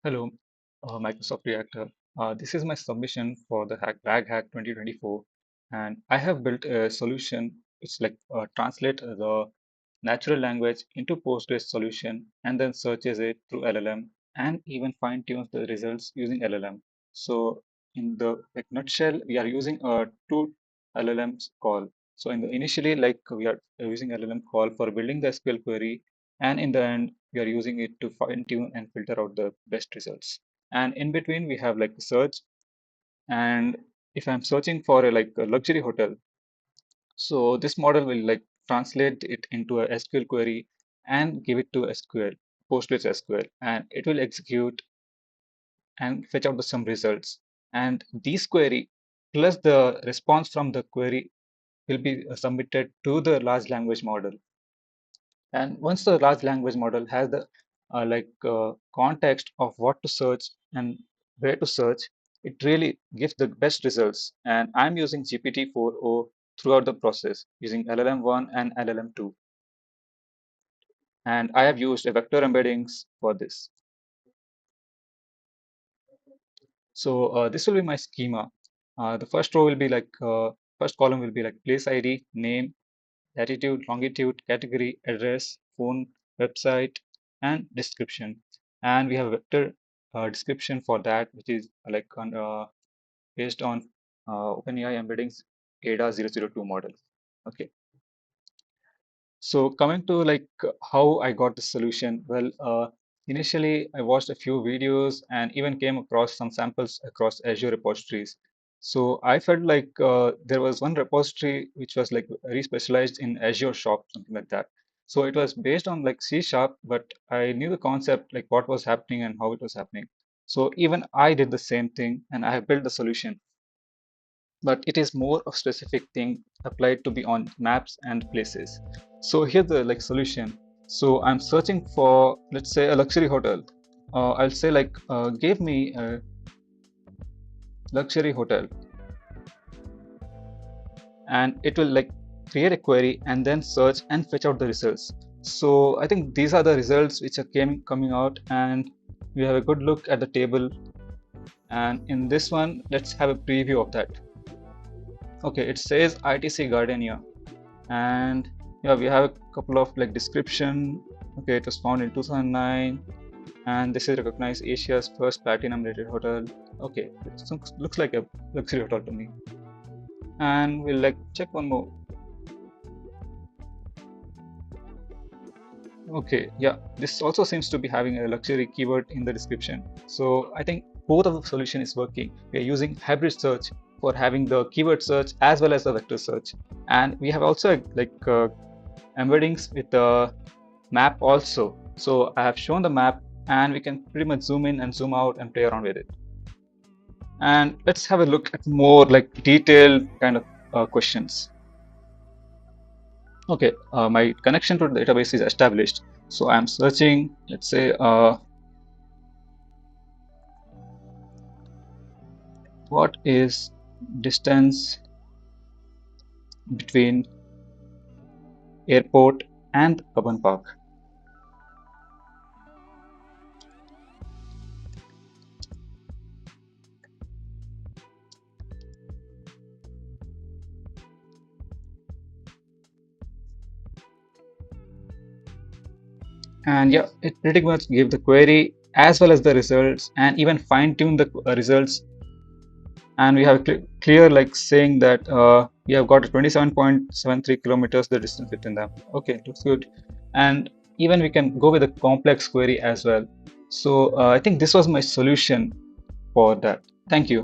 Hello, Microsoft Reactor. This is my submission for the RAG Hack 2024, and I have built a solution. It's like translate the natural language into Postgres solution and then searches it through LLM and even fine tunes the results using LLM. So in the like nutshell, we are using two LLMs call. So in the initially like we are using LLM call for building the SQL query, and in the end we are using it to fine tune and filter out the best results. And in between we have like search, and if I'm searching for a luxury hotel, so this model will like translate it into a SQL query and give it to SQL, Postgres SQL, and it will execute and fetch out some results. And these query plus the response from the query will be submitted to the large language model. And once the large language model has the context of what to search and where to search, it really gives the best results. And I'm using GPT-4o throughout the process using LLM1 and LLM2. And I have used a vector embeddings for this. So this will be my schema. The first row will be first column will be like place ID, name, latitude, longitude, category, address, phone, website, and description. And we have a vector description for that, which is based on OpenAI embeddings ADA 002 model. Okay. So coming to how I got the solution, well, initially I watched a few videos and even came across some samples across Azure repositories. So I felt like there was one repository which was like very specialized in Azure Shop, something like that. So it was based on like C Sharp, but I knew the concept, like what was happening and how it was happening. So even I did the same thing and I have built the solution, but it is more of specific thing applied to be on maps and places. So here's the like solution. So I'm searching for, let's say, a luxury hotel. I'll say give me a luxury hotel, and it will like create a query and then search and fetch out the results. So I think these are the results which are coming out, and we have a good look at the table. And in this one, let's have a preview of that. Okay, it says ITC Gardenia, and yeah, we have a couple of like description. Okay, it was found in 2009, and this is recognized Asia's first platinum rated hotel. Okay, it looks like a luxury hotel to me. And we'll like check one more. Okay, yeah, this also seems to be having a luxury keyword in the description. So I think both of the solution is working. We are using hybrid search for having the keyword search as well as the vector search, and we have also embeddings with the map also. So I have shown the map, and we can pretty much zoom in and zoom out and play around with it. And let's have a look at more like detailed kind of questions. Okay, my connection to the database is established. So I'm searching, let's say, what is distance between airport and urban park? And yeah, it pretty much gave the query as well as the results, and even fine tune the results. And we have clear like saying that we have got 27.73 kilometers the distance between them. Okay, looks good. And even we can go with a complex query as well. So I think this was my solution for that. Thank you.